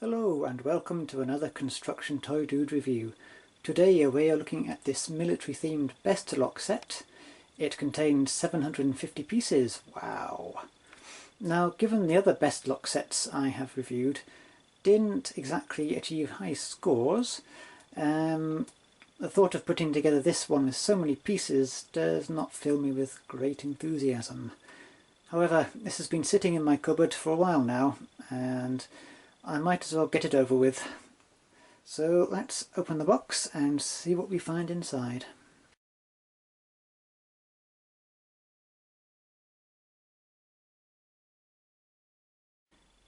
Hello and welcome to another Construction Toy Dude review. Today we are looking at this military themed Best-A-Lock set. It contains 750 pieces. Wow! Now, given the other Best-A-Lock sets I have reviewed didn't exactly achieve high scores, the thought of putting together this one with so many pieces does not fill me with great enthusiasm. However, this has been sitting in my cupboard for a while now, and I might as well get it over with. So let's open the box and see what we find inside.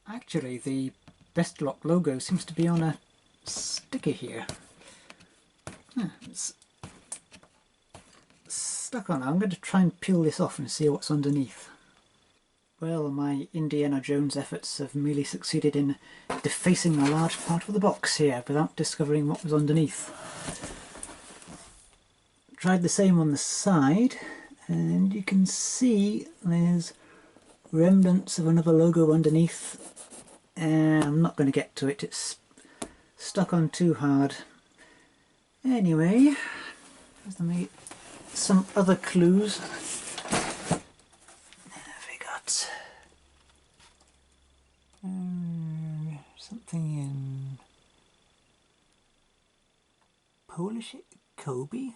Actually, the Best-A-Lock logo seems to be on a sticker here. It's stuck on. I'm going to try and peel this off and see what's underneath. Well, my Indiana Jones efforts have merely succeeded in defacing a large part of the box here without discovering what was underneath. Tried the same on the side, and you can see there's remnants of another logo underneath. I'm not going to get to it, it's stuck on too hard. Anyway, there's some other clues. Something in Polish? Kobe?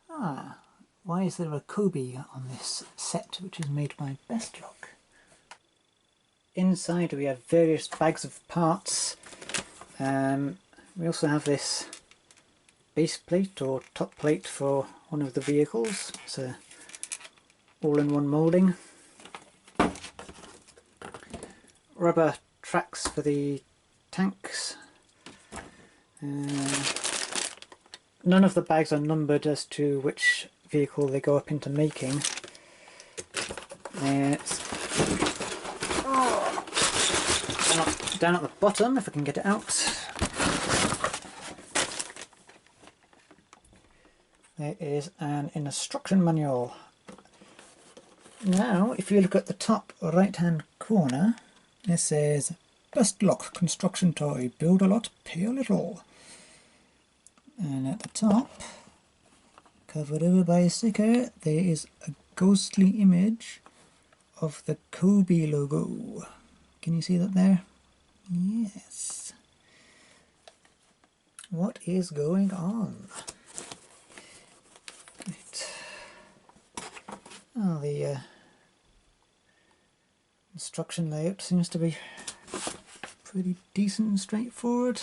Why is there a Kobe on this set which is made by Best-A-Lock? Inside we have various bags of parts. We also have this base plate or top plate for one of the vehicles. It's a all-in-one moulding. Rubber tracks for the tanks. None of the bags are numbered as to which vehicle they go up into making. Down at the bottom, if I can get it out, there is an instruction manual. Now, if you look at the top right hand corner, it says Best-A-Lock construction toy, build a lot, pay a little. And at the top, covered over by a sticker, there is a ghostly image of the Kobe logo. Can you see that there? Yes. What is going on? Right. Oh, the instruction layout seems to be pretty decent and straightforward.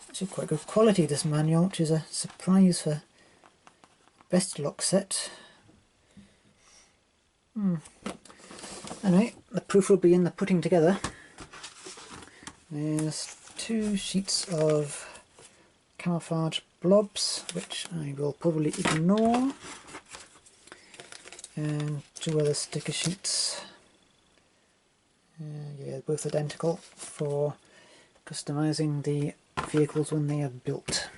Actually quite good quality, this manual, which is a surprise for Best-A-Lock set. Anyway, the proof will be in the putting together. There's 2 sheets of camouflage blobs, which I will probably ignore, and 2 other sticker sheets. Yeah, both identical for customizing the vehicles when they are built.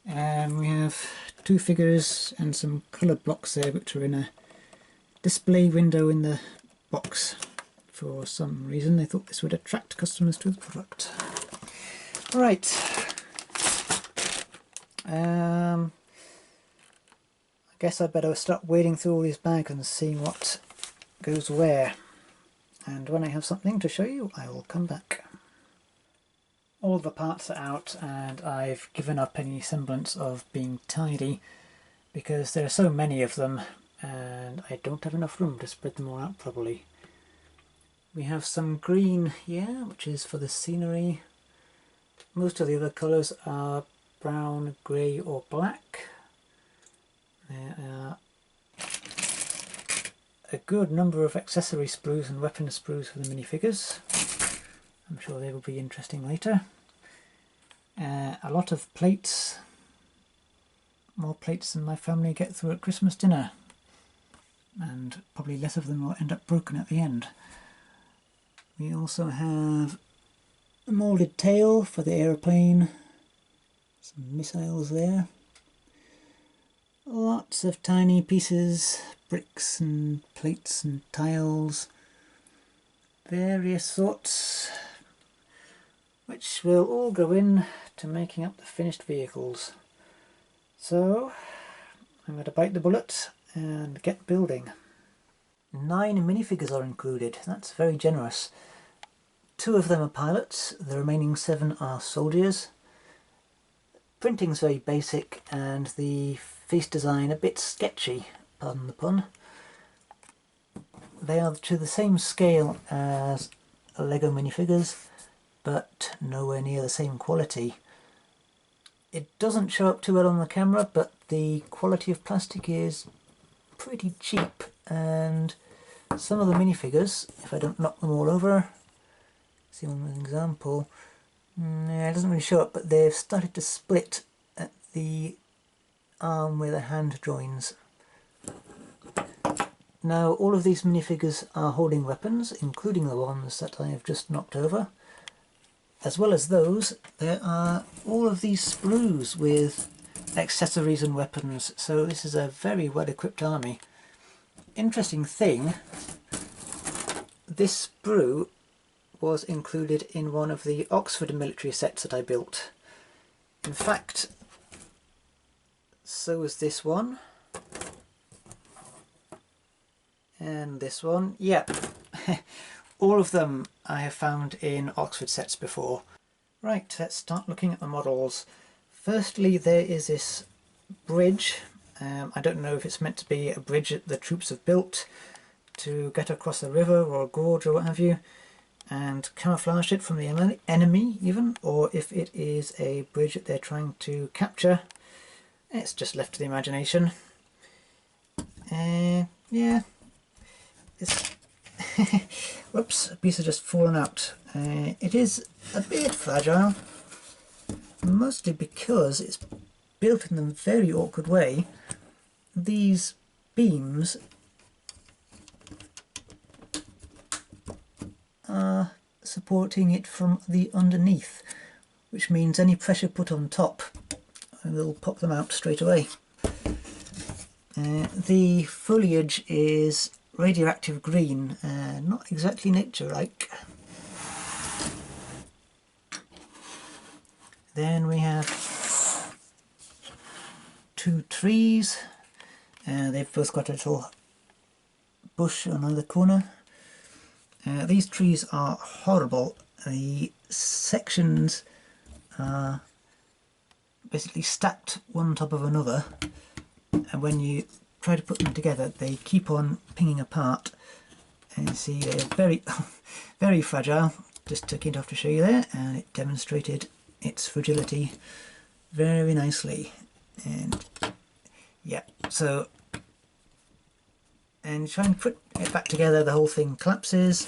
We have 2 figures and some colour blocks there which are in a display window in the box. For some reason they thought this would attract customers to the product. Right. I guess I'd better start wading through all these bags and seeing what goes where. And when I have something to show you, I will come back. All the parts are out and I've given up any semblance of being tidy because there are so many of them and I don't have enough room to spread them all out properly. We have some green here, which is for the scenery. Most of the other colours are brown, grey or black. There are a good number of accessory sprues and weapon sprues for the minifigures. I'm sure they will be interesting later. A lot of plates. More plates than my family get through at Christmas dinner. And probably less of them will end up broken at the end. We also have a moulded tail for the aeroplane, some missiles there, lots of tiny pieces, bricks and plates and tiles, various sorts, which will all go in to making up the finished vehicles. So I'm going to bite the bullet and get building. 9 minifigures are included. That's very generous. 2 of them are pilots, the remaining 7 are soldiers. Printing's very basic and the face design a bit sketchy, pardon the pun. They are to the same scale as Lego minifigures, but nowhere near the same quality. It doesn't show up too well on the camera, but the quality of plastic is pretty cheap, and some of the minifigures, if I don't knock them all over, see one with an example, yeah, it doesn't really show up, but they've started to split at the arm where the hand joins. Now all of these minifigures are holding weapons, including the ones that I have just knocked over. As well as those, there are all of these sprues with accessories and weapons, so this is a very well equipped army. Interesting thing, this sprue was included in one of the Oxford military sets that I built. In fact, so was this one. And this one, yep. All of them I have found in Oxford sets before. Right, let's start looking at the models. Firstly, there is this bridge. I don't know if it's meant to be a bridge that the troops have built to get across a river or a gorge or what have you, and camouflage it from the enemy even, or if it is a bridge that they're trying to capture. It's just left to the imagination. Yeah. Whoops, a piece has just fallen out. It is a bit fragile, mostly because it's built in a very awkward way. These beams are supporting it from the underneath, which means any pressure put on top will pop them out straight away. The foliage is radioactive green, not exactly nature-like. Then we have 2 trees. They've both got a little bush on either corner. These trees are horrible. The sections are basically stacked one on top of another, and when you try to put them together they keep on pinging apart, and you see they're very very fragile. Just took it off to show you there, and it demonstrated its fragility very nicely. And yeah, so, and try and put it back together, the whole thing collapses.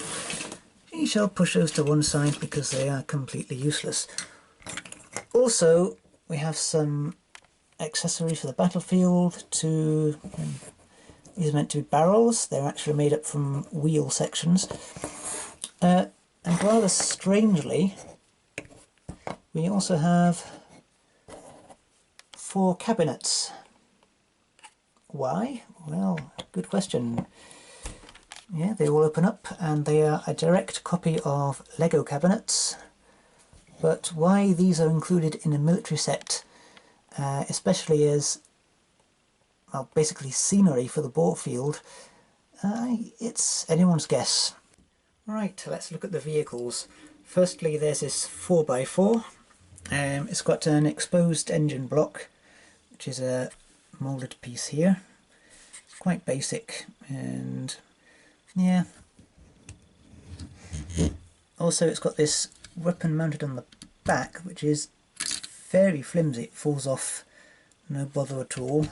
You shall push those to one side because they are completely useless. Also, we have some accessories for the battlefield. These are meant to be barrels. They're actually made up from wheel sections. And rather strangely, we also have 4 cabinets. Why? Well, good question. Yeah, they all open up and they are a direct copy of Lego cabinets. But why these are included in a military set, especially as, well, basically scenery for the ball field, it's anyone's guess. Right, let's look at the vehicles. Firstly, there's this 4x4. It's got an exposed engine block, which is a moulded piece here. It's quite basic, and yeah. Also, it's got this weapon mounted on the back, which is very flimsy. It falls off no bother at all,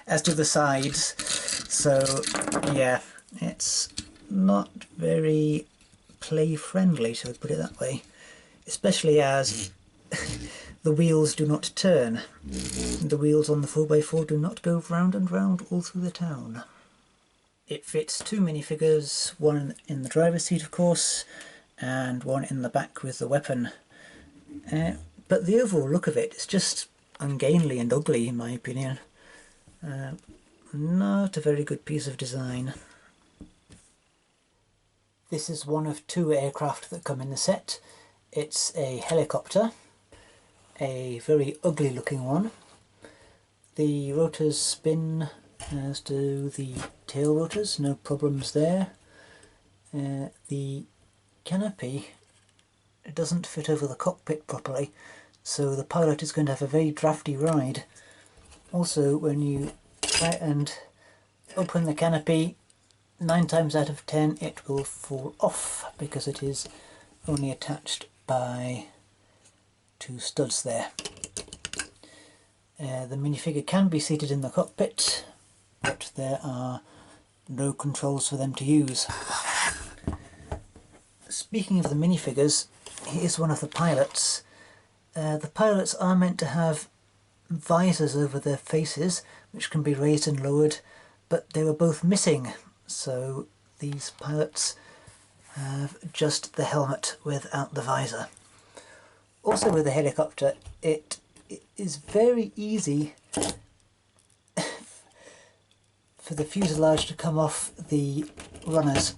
as do the sides. So yeah, it's not very play friendly, shall we put it that way, especially as the wheels do not turn. The wheels on the 4x4 do not go round and round all through the town. It fits 2 minifigures, one in the driver's seat of course, and one in the back with the weapon. But the overall look of it is just ungainly and ugly in my opinion. Not a very good piece of design. This is one of two aircraft that come in the set. It's a helicopter, a very ugly looking one. The rotors spin as do the tail rotors, no problems there. The canopy doesn't fit over the cockpit properly, so the pilot is going to have a very drafty ride. Also, when you try and open the canopy, 9 times out of 10 it will fall off because it is only attached by 2 studs there. The minifigure can be seated in the cockpit, but there are no controls for them to use. Speaking of the minifigures, here's one of the pilots. The pilots are meant to have visors over their faces, which can be raised and lowered, but they were both missing, so these pilots have just the helmet without the visor. Also with the helicopter, it is very easy for the fuselage to come off the runners.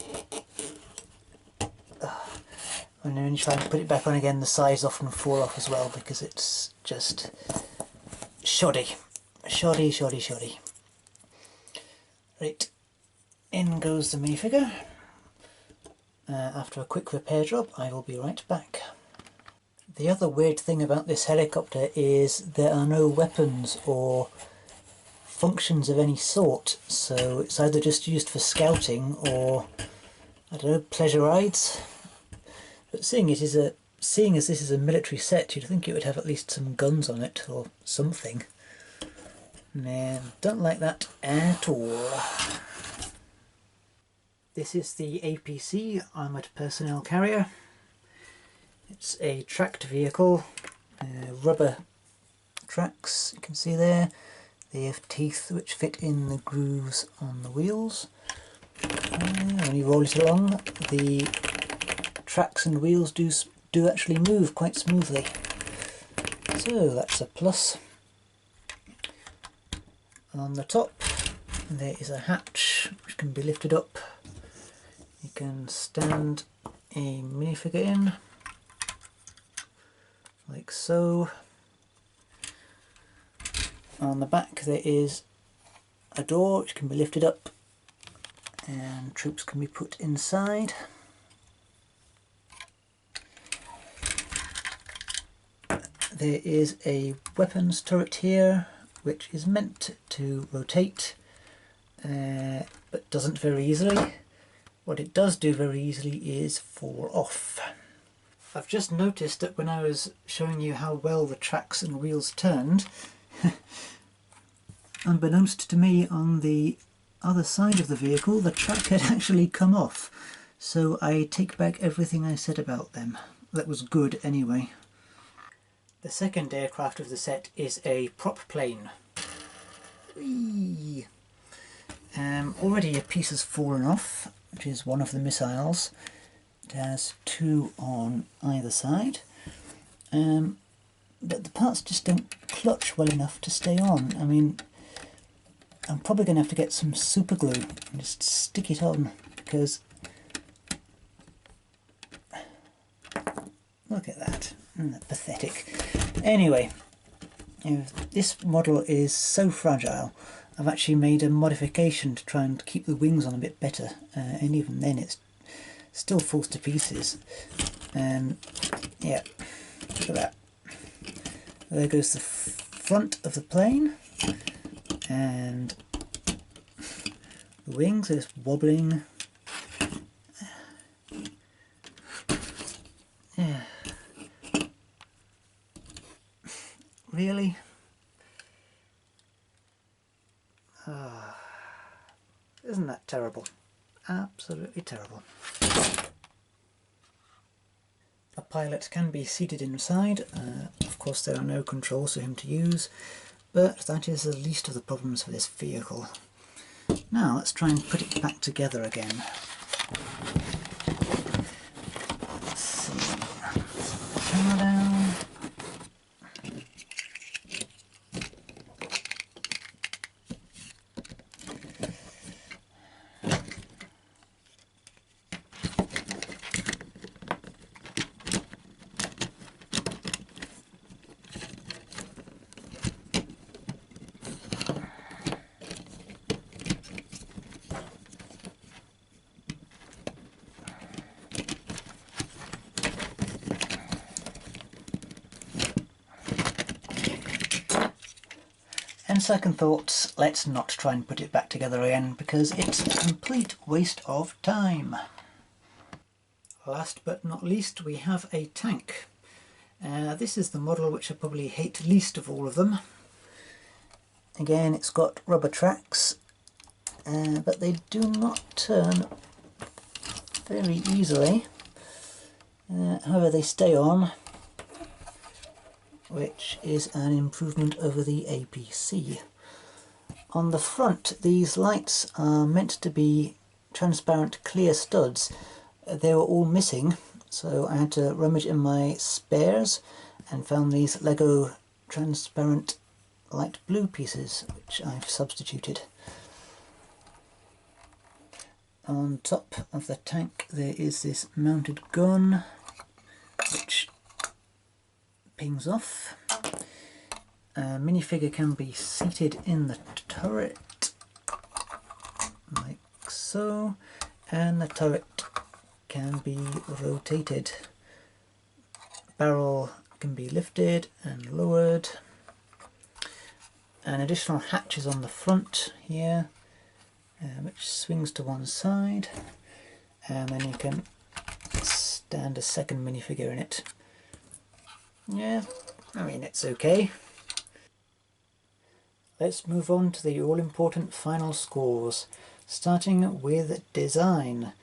And when you try and put it back on again, the sides often fall off as well because it's just shoddy. Shoddy, shoddy, shoddy. Right, in goes the minifigure. After a quick repair job, I will be right back. The other weird thing about this helicopter is there are no weapons or functions of any sort, so it's either just used for scouting or, I don't know, pleasure rides. But seeing as this is a military set, you'd think it would have at least some guns on it or something. Nah, don't like that at all. This is the APC, Armoured Personnel Carrier. It's a tracked vehicle, rubber tracks, you can see there. They have teeth which fit in the grooves on the wheels. When you roll it along, the tracks and wheels do actually move quite smoothly. So that's a plus. On the top there is a hatch which can be lifted up. You can stand a minifigure in, like so. On the back there is a door which can be lifted up and troops can be put inside. There is a weapons turret here which is meant to rotate but doesn't very easily. What it does do very easily is fall off. I've just noticed that when I was showing you how well the tracks and wheels turned, unbeknownst to me, on the other side of the vehicle the track had actually come off. So I take back everything I said about them. That was good anyway. The second aircraft of the set is a prop plane. Whee! Already a piece has fallen off, which is one of the missiles. It has 2 on either side, but the parts just don't clutch well enough to stay on. I mean, I'm probably going to have to get some super glue and just stick it on, because look at that. Pathetic. Anyway, this model is so fragile. I've actually made a modification to try and keep the wings on a bit better, and even then it still falls to pieces. And yeah, look at that. There goes the front of the plane, and the wings are just wobbling. Yeah. Really? Isn't that terrible? Absolutely terrible. A pilot can be seated inside. Of course there are no controls for him to use, but that is the least of the problems for this vehicle. Now let's try and put it back together again. Let's see. Camera down. And second thoughts, let's not try and put it back together again, because it's a complete waste of time. Last but not least, we have a tank. This is the model which I probably hate least of all of them. Again, it's got rubber tracks, but they do not turn very easily. However, they stay on, which is an improvement over the APC. On the front, these lights are meant to be transparent clear studs. They were all missing, so I had to rummage in my spares and found these Lego transparent light blue pieces, which I've substituted. On top of the tank there is this mounted gun which pings off. A minifigure can be seated in the turret like so, and the turret can be rotated. Barrel can be lifted and lowered. An additional hatch is on the front here, which swings to one side, and then you can stand a second minifigure in it. Yeah, I mean, it's okay. Let's move on to the all-important final scores, starting with design.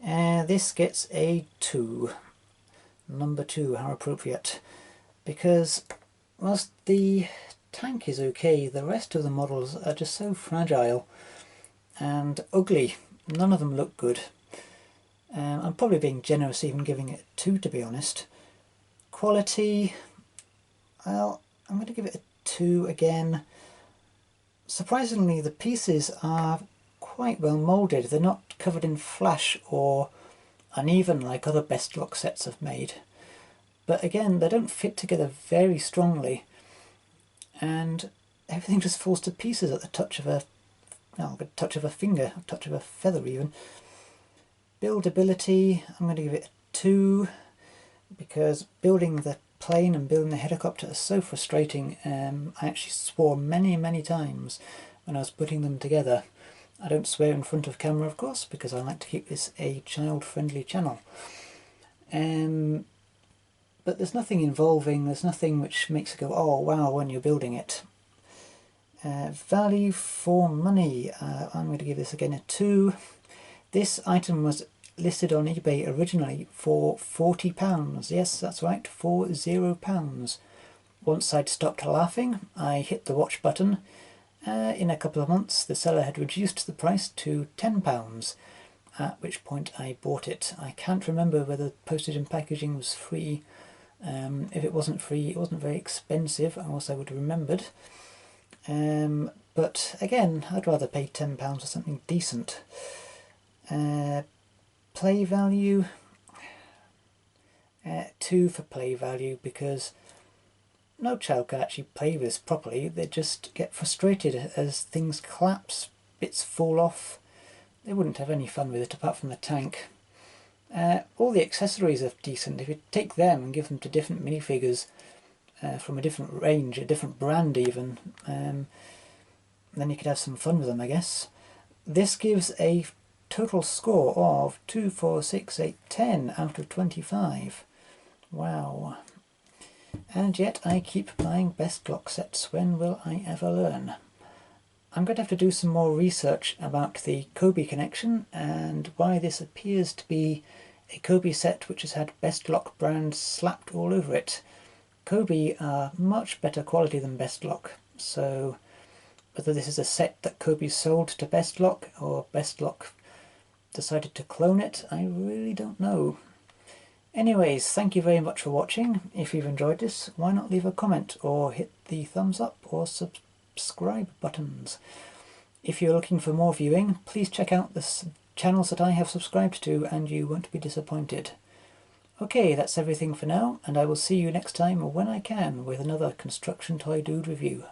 This gets a 2. Number 2, how appropriate. Because whilst the tank is okay, the rest of the models are just so fragile and ugly. None of them look good. I'm probably being generous even giving it a 2, to be honest. Quality, well, I'm going to give it a 2 again. Surprisingly, the pieces are quite well moulded. They're not covered in flash or uneven like other Bestlock sets have made. But again, they don't fit together very strongly, and everything just falls to pieces at the touch of a finger, a touch of a feather even. Buildability, I'm going to give it a 2, because building the plane and building the helicopter is so frustrating. I actually swore many times when I was putting them together. I don't swear in front of camera, of course, because I like to keep this a child-friendly channel. But there's nothing involving, there's nothing which makes it go, oh wow, when you're building it. Value for money, I'm going to give this again a 2. This item was listed on eBay originally for £40. Yes, that's right, £40. Once I'd stopped laughing, I hit the watch button. In a couple of months the seller had reduced the price to £10, at which point I bought it. I can't remember whether postage and packaging was free. If it wasn't free, it wasn't very expensive, else I would have remembered. But again, I'd rather pay £10 for something decent. Play value, 2 for play value, because no child can actually play this properly. They just get frustrated as things collapse, bits fall off. They wouldn't have any fun with it apart from the tank. All the accessories are decent. If you take them and give them to different minifigures from a different range, a different brand even, then you could have some fun with them, I guess. This gives a total score of 2, 4, 6, 8, 10 out of 25. Wow. And yet I keep buying Bestlock sets. When will I ever learn? I'm going to have to do some more research about the Kobe connection and why this appears to be a Kobe set which has had Bestlock brand slapped all over it. Kobe are much better quality than Bestlock, so whether this is a set that Kobe sold to Bestlock or Bestlock decided to clone it, I really don't know. Anyways, thank you very much for watching. If you've enjoyed this, why not leave a comment or hit the thumbs up or subscribe buttons. If you're looking for more viewing, please check out the channels that I have subscribed to and you won't be disappointed. Okay, that's everything for now, and I will see you next time when I can with another Construction Toy Dude review.